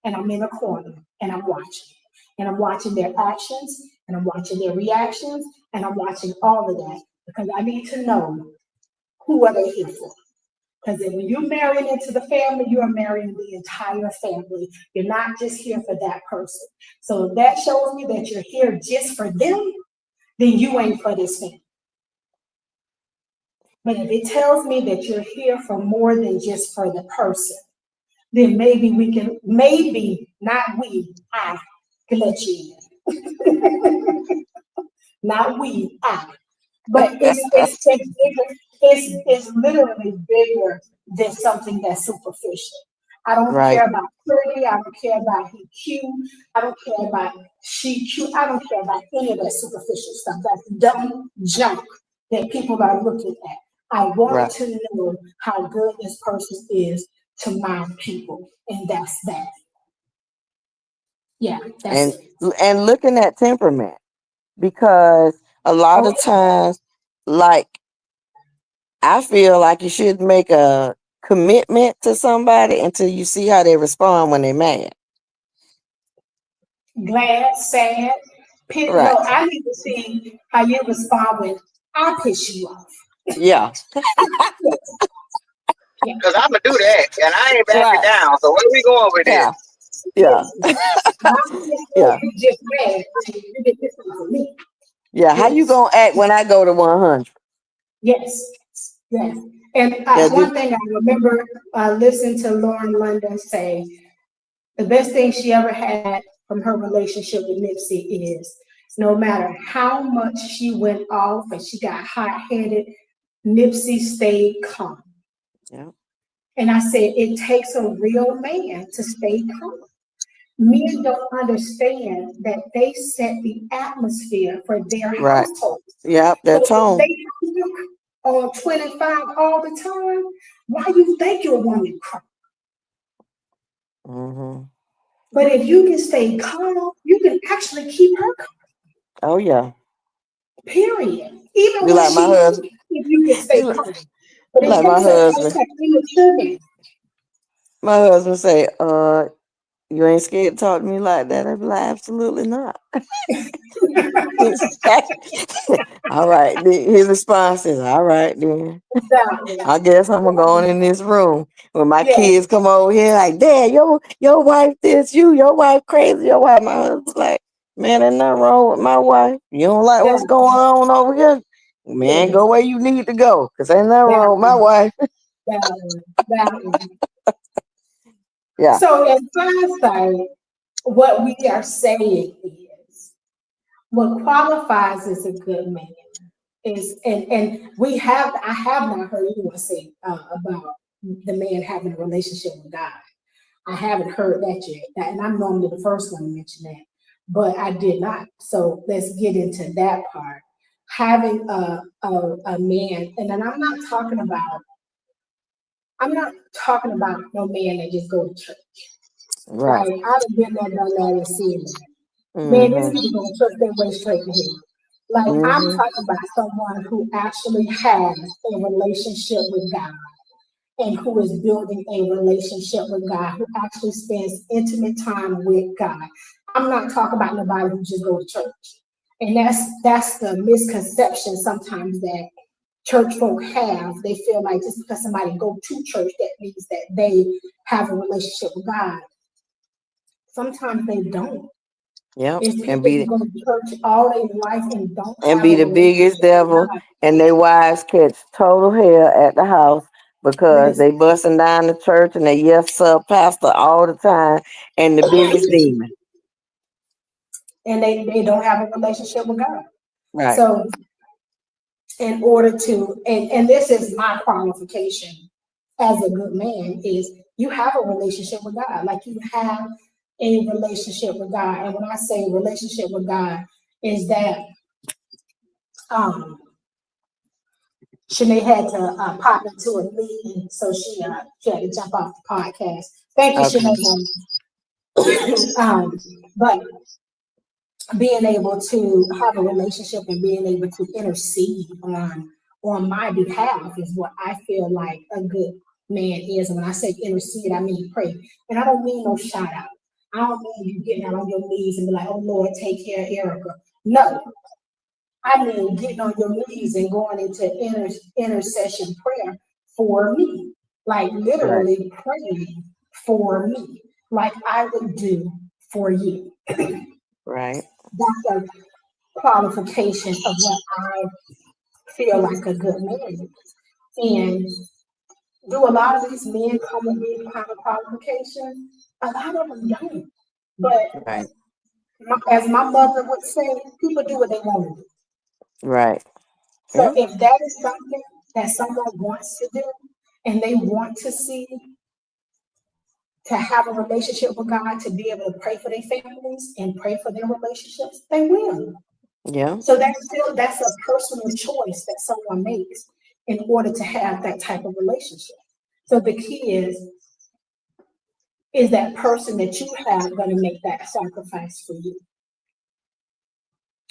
and I'm in a corner and I'm watching. And I'm watching their actions and I'm watching their reactions and I'm watching all of that because I need to know who are they here for. Because when you're marrying into the family, you are marrying the entire family. You're not just here for that person. So if that shows me that you're here just for them, then you ain't for this family. But if it tells me that you're here for more than just for the person, then maybe we can, maybe not we, I can let you in. Not we, I. But it's bigger. It's literally bigger than something that's superficial. I don't Right. care about pretty. I don't care about he cute. I don't care about she cute. I don't care about any of that superficial stuff. That's dumb junk that people are looking at. I want Right. to know how good this person is to my people. And that's that. Yeah, that's And it. looking at temperament, because a lot Oh, of times, like, I feel like you should make a commitment to somebody until you see how they respond when they're mad. glad, sad. No, Right. I need to see how you respond when I piss you off. Yeah. Yes, yeah, Cause I'm gonna do that, and I ain't backing Right. down. So where we going with Yeah. this? Yeah. listen. Not just Yeah. you just mad. You did this one for me. Yeah. How you Yes, gonna act when I go to 100? yes, yes. And Yeah. one thing I remember listening to Lauren London say, the best thing she ever had from her relationship with Nipsey is no matter how much she went off and she got hot headed, Nipsey stayed calm. Yeah. And I said, it takes a real man to stay calm. Men don't understand that they set the atmosphere for their Right. household. Yep. So That if tone. they have you on 25 all the time, why you think your woman cry? Hmm. But if you can stay calm, you can actually keep her calm, Oh yeah. period. Even You when like my she, husband. if you can stay You, li- calm. But you it like my takes husband. a immature man. My husband say, you ain't scared to talk to me like that. I be like, absolutely not. All right. His response is, all right then. Exactly. I guess I'm gonna go on in this room. When my Yes, kids come over here, like, Dad, your wife this, your wife crazy, your wife. My husband's like, man, there's nothing wrong with my wife. You don't like what's exactly. going on over here? Man, Yes, go where you need to go. Cause ain't nothing that wrong with my one, wife. that one, that one. Yeah. So in hindsight, what we are saying is what qualifies as a good man is, and we have, I have not heard anyone say about the man having a relationship with God. I haven't heard that yet, and I'm normally the first one to mention that, but I did not. So let's get into that part. Having a man, and then I'm not talking about no man that just go to church. Right. Like I've been there, done that, and seen that. Man, there's Mm-hmm. people going to church their way straight to hell. Like I'm Mm-hmm. talking about someone who actually has a relationship with God and who is building a relationship with God, who actually spends intimate time with God. I'm not talking about nobody who just go to church. And that's the misconception sometimes that church folk have. They feel like just because somebody go to church, that means that they have a relationship with God. Sometimes they don't. Yep. It's people who go to church all their life and don't And have a be the biggest relationship with devil, God. and their wives catch total hell at the house because Listen, they busting down the church and they yes sir pastor all the time and the biggest demon. and they don't have a relationship with God. Right. So in order to, and this is my qualification as a good man, is you have a relationship with God. Like you have a relationship with God. And when I say relationship with God, is that um Shanae had to pop into a meeting, so she had to jump off the podcast. Thank you, Okay. Shanae. But being able to have a relationship and being able to intercede on my behalf is what I feel like a good man is. And when I say intercede, I mean pray. And I don't mean no shout out. I don't mean you getting out on your knees and be like, oh Lord, take care of Erica. No, I mean getting on your knees and going into intercession prayer for me. Like Right. literally praying for me, like I would do for you. Right. That's a qualification of what I feel like a good man is. And do a lot of these men come with these kind of qualifications? A lot of them don't. But Right. as my mother would say, people do what they want to do. Right. So Yeah. if that is something that someone wants to do and they want to see, to have a relationship with God, to be able to pray for their families and pray for their relationships, they will. Yeah. So that's a personal choice that someone makes. in order to have that type of relationship. So the key is that person that you have going to make that sacrifice for you?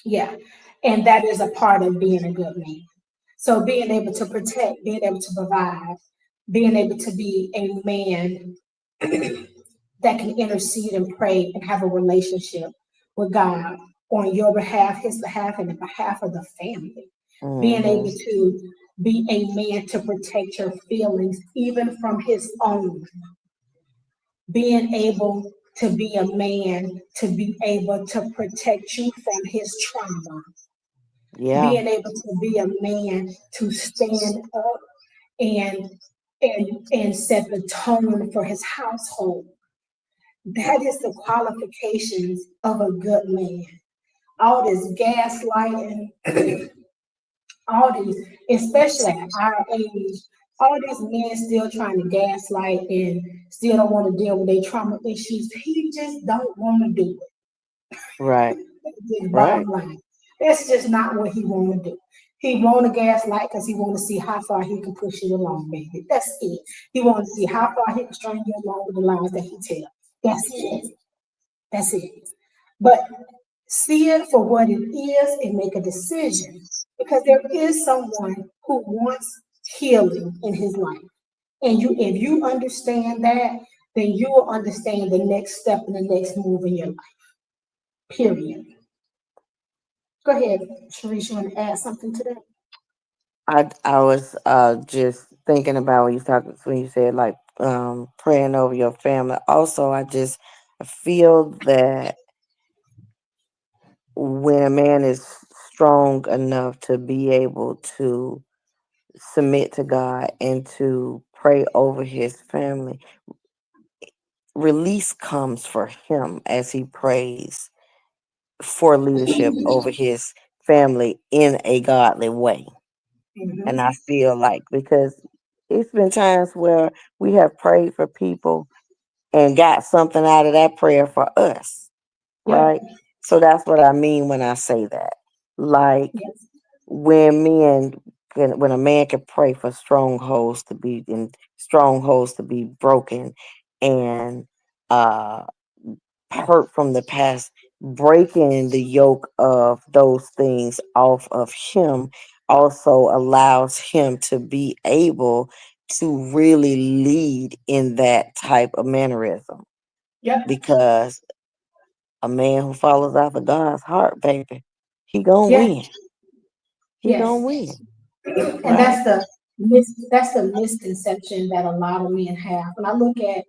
Yeah. And that is a part of being a good man. So being able to protect, being able to provide, being able to be a man that can intercede and pray and have a relationship with God on your behalf, his behalf, and the behalf of the family. Being Mm-hmm. able to be a man to protect your feelings, even from his own. Being able to be a man to be able to protect you from his trauma. Yeah. Being able to be a man to stand up and and set the tone for his household. That is the qualifications of a good man. All this gaslighting, all these, especially at our age, all these men still trying to gaslight and still don't want to deal with their trauma issues. He just don't want to do Right. it. Just Right. bottom line. That's just not what he want to do. He want to gaslight because he want to see how far he can push you along, baby. That's it. He want to see how far he can string you along with the lies that he tells. That's it. That's it. But see it for what it is and make a decision. Because there is someone who wants healing in his life. And if you understand that, then you will understand the next step and the next move in your life. Period. Go ahead, Sharice, you want to add something to that? I was just thinking about when you said like praying over your family. Also, I just feel that when a man is strong enough to be able to submit to God and to pray over his family, release comes for him as he prays for leadership over his family in a godly way. And I Mm-hmm. feel like because it's been times where we have prayed for people and got something out of that prayer for us, Yep. right? So that's what I mean when I say that. Like Yes. when a man can pray for strongholds to be broken and uh hurt from the past, breaking the yoke of those things off of him also allows him to be able to really lead in that type of mannerism. Yep. Because a man who follows after God's heart, baby, he gonna Yes. win. He Yes. gonna win, And right? that's the misconception that a lot of men have. When I look at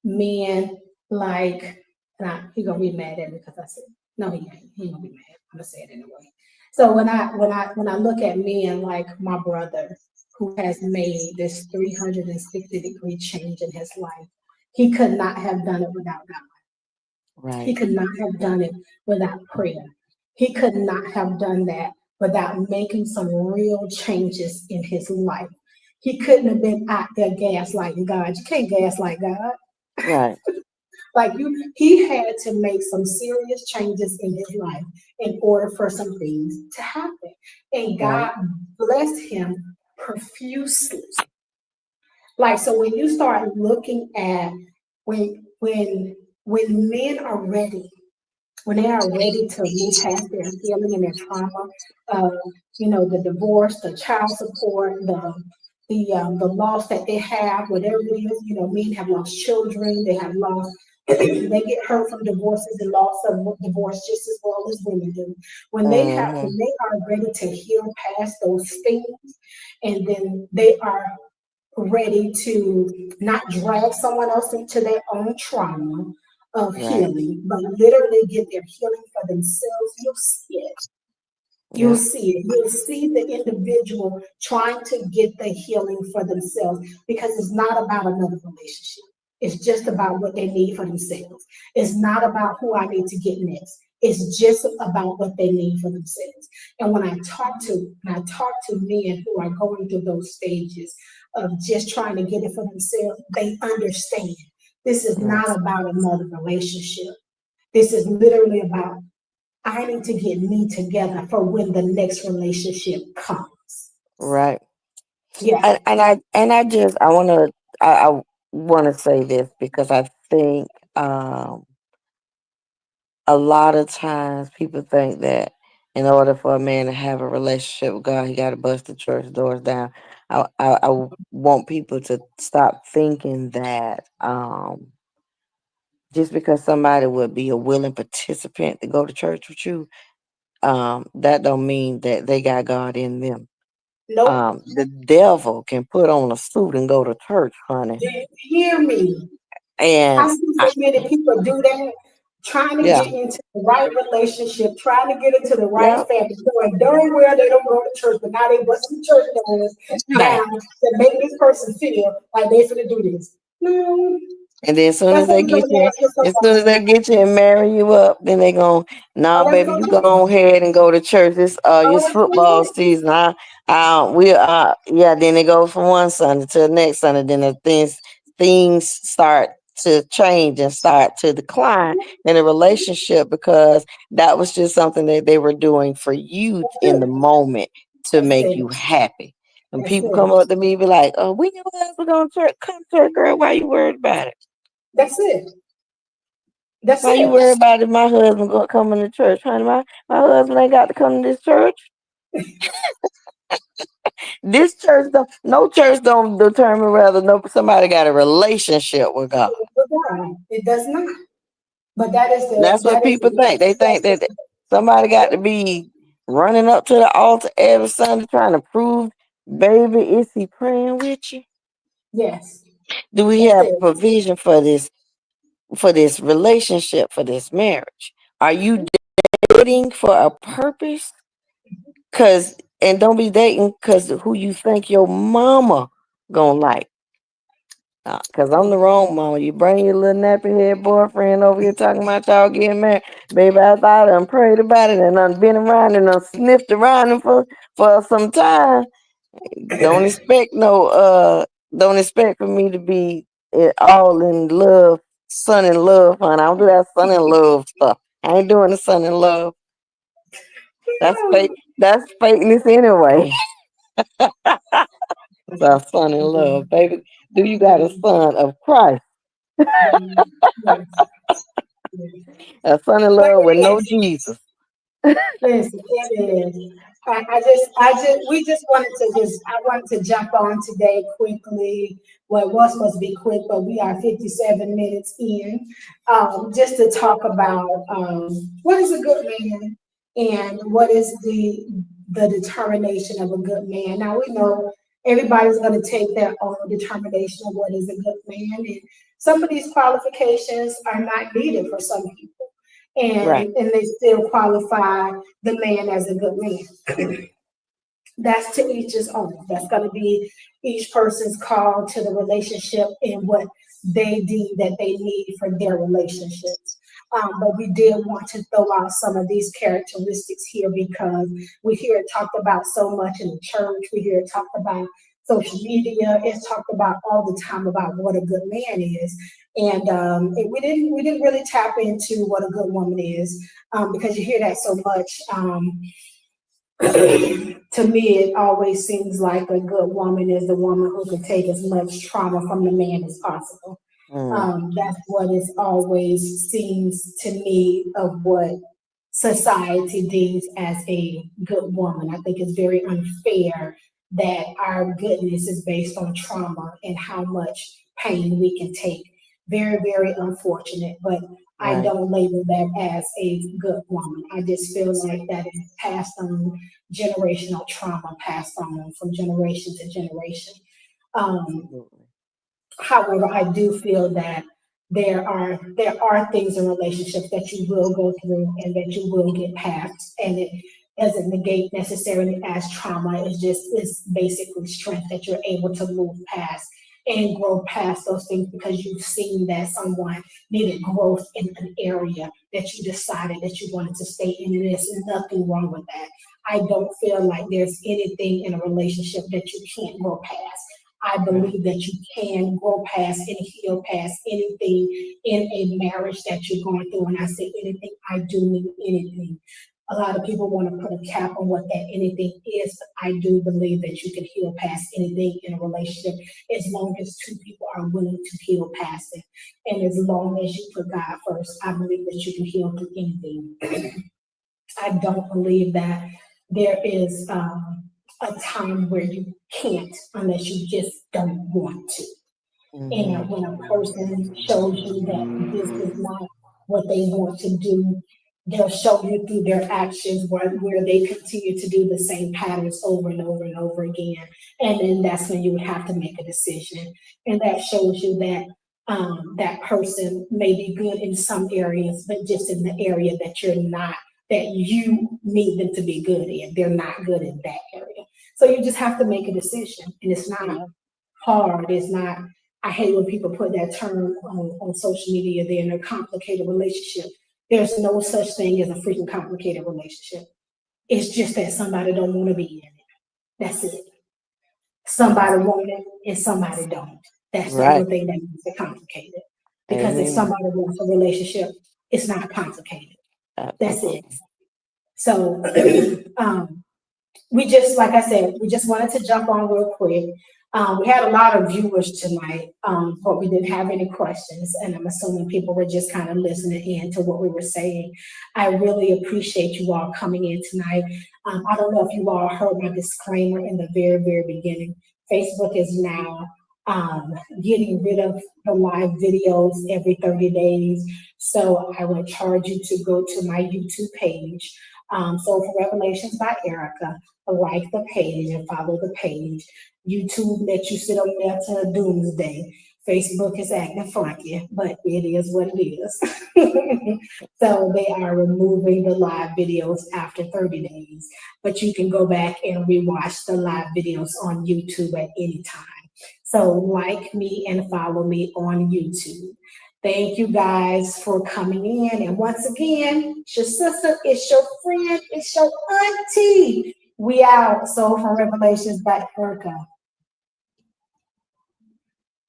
men like, nah, he gonna be mad at me because I said no, he ain't. He ain't gonna be mad. I'm gonna say it anyway. So when I look at men like my brother who has made this 360-degree change in his life, he could not have done it without God. He Right, could not have done it without prayer. He could not have done that without making some real changes in his life. He couldn't have been out there gaslighting God. You can't gaslight God. right, Like he had to make some serious changes in his life in order for some things to happen. And right, God blessed him profusely. Like so when you start looking at when men are ready, when they are ready to move past their healing and their trauma, uh, the divorce, the child support, the loss that they have, whatever it is, men have lost children, they have lost, they get hurt from divorces and loss of divorce just as well as women do. mm-hmm, When they are ready to heal past those things, and then they are ready to not drag someone else into their own trauma of right, healing, but literally get their healing for themselves. You'll see it. You'll yeah, see it. You'll see the individual trying to get the healing for themselves because it's not about another relationship. It's just about what they need for themselves. It's not about who I need to get next. It's just about what they need for themselves. And when I talk to men who are going through those stages of just trying to get it for themselves, they understand this is right, not about another relationship. This is literally about I need to get me together for when the next relationship comes. right. Yeah. And I just I want to say this because I think a lot of times people think that in order for a man to have a relationship with God, he got to bust the church doors down. I want people to stop thinking that just because somebody would be a willing participant to go to church with you, that don't mean that they got God in them. Nope. The devil can put on a suit and go to church, honey. Do you hear me? I And see so many people do that, trying to yeah, get into the right relationship, trying to get into the right yeah, family, knowing darn well they don't go to church, but now they busting church doors that's right. down to make this person feel like they finna do this. No, And then as soon that's as they only get gonna you, last for so as soon as they long. get you and marry you up, then they gon' nah, Oh, that's baby, gonna you change. go ahead and go to church. Oh, It's that's gonna football change. season. Yeah. Then they go from one Sunday to the next Sunday. Then the things start to change and start to decline in a relationship because that was just something that they were doing for you That's in the it. moment to That's make it. you happy. When That's people come it. up to me, be like, "Oh, when your husband going to church? Come to church, girl. Why you worried about it?" That's it. That's Why you it. worry about if my husband going coming to church, honey? My husband ain't got to come to this church. This church don't. No church don't determine whether no somebody got a relationship with God. But God, it does not. But that is That's what people think. They think that the somebody got to be running up to the altar every Sunday trying to prove, baby, is he praying with you? yes. Do we That's have it. provision for this relationship, for this marriage? Are you dating for a purpose? Cause and don't be dating cause who you think your mama gonna like. Cause I'm the wrong mama. You bring your little nappy head boyfriend over here talking about y'all getting married. Baby, I thought I done prayed about it and I been around and I sniffed around him for some time. Don't expect no don't expect for me to be all in love, son in love, honey. I don't do that son in love stuff. I ain't doing the son in love. That's fake. That's fakeness anyway. A son in love, baby. Do you got a son of Christ? Yes. Yes. A son in But love with it no is. Jesus. Listen, it is. We just wanted to I wanted to jump on today quickly. Well, it was supposed to be quick, but we are 57 minutes in, just to talk about what is a good man and what is the determination of a good man. Now we know everybody's going to take their own determination of what is a good man, and some of these qualifications are not needed for some people Right. and they still qualify the man as a good man. That's to each his own. That's going to be each person's call to the relationship and what they deem that they need for their relationships. But we did want to throw out some of these characteristics here because we hear it talked about so much in the church. We hear it talked about social media. It's talked about all the time about what a good man is, and we didn't really tap into what a good woman is because you hear that so much. To me, it always seems like a good woman is the woman who can take as much trauma from the man as possible. Mm, That's what it always seems to me of what society deems as a good woman. I think it's very unfair that our goodness is based on trauma and how much pain we can take. Very, very unfortunate, but I right. don't label that as a good woman. I just feel like that is passed on generational trauma, passed on from generation to generation. Um, Absolutely. However, I do feel that there are things in relationships that you will go through and that you will get past, and it doesn't negate necessarily as trauma. It's basically strength that you're able to move past and grow past those things because you've seen that someone needed growth in an area that you decided that you wanted to stay in, and there's nothing wrong with that. I don't feel like there's anything in a relationship that you can't grow past. I Right. believe that you can grow past and heal past anything in a marriage that you're going through. And I say anything, I do mean anything. A lot of people want to put a cap on what that anything is, but I do believe that you can heal past anything in a relationship as long as two people are willing to heal past it. And as long as you put God first, I believe that you can heal through anything. I don't believe that there is a time where you can't unless you just don't want to. And when a person shows you that this is not what they want to do, they'll show you through their actions where they continue to do the same patterns over and over and over again. And then that's when you would have to make a decision. And that shows you that that person may be good in some areas, but just in the area that you're not, that you need them to be good in. They're not good in that area. So you just have to make a decision. And it's not hard. It's not, I hate when people put that term on social media, they're in a complicated relationship. There's no such thing as a freaking complicated relationship. It's just that somebody don't want to be in it. That's it. Somebody want it and somebody don't. That's the only thing that makes it complicated. Because if somebody wants a relationship, it's not complicated. That's it. So we just, like I said, we just wanted to jump on real quick. We had a lot of viewers tonight, but we didn't have any questions, and I'm assuming people were just kind of listening in to what we were saying. I really appreciate you all coming in tonight. I don't know if you all heard my disclaimer in the very, very beginning. Facebook is now getting rid of the live videos every 30 days. So I would charge you to go to my YouTube page, Soulful Revelations by Erika, like the page and follow the page. YouTube lets you sit on there till doomsday. Facebook is acting funky, but it is what it is. So they are removing the live videos after 30 days, but you can go back and rewatch the live videos on YouTube at any time. So like me and follow me on YouTube. Thank you guys for coming in. And once again, it's your sister, it's your friend, it's your auntie. We out. Soulful Revelations by Erika.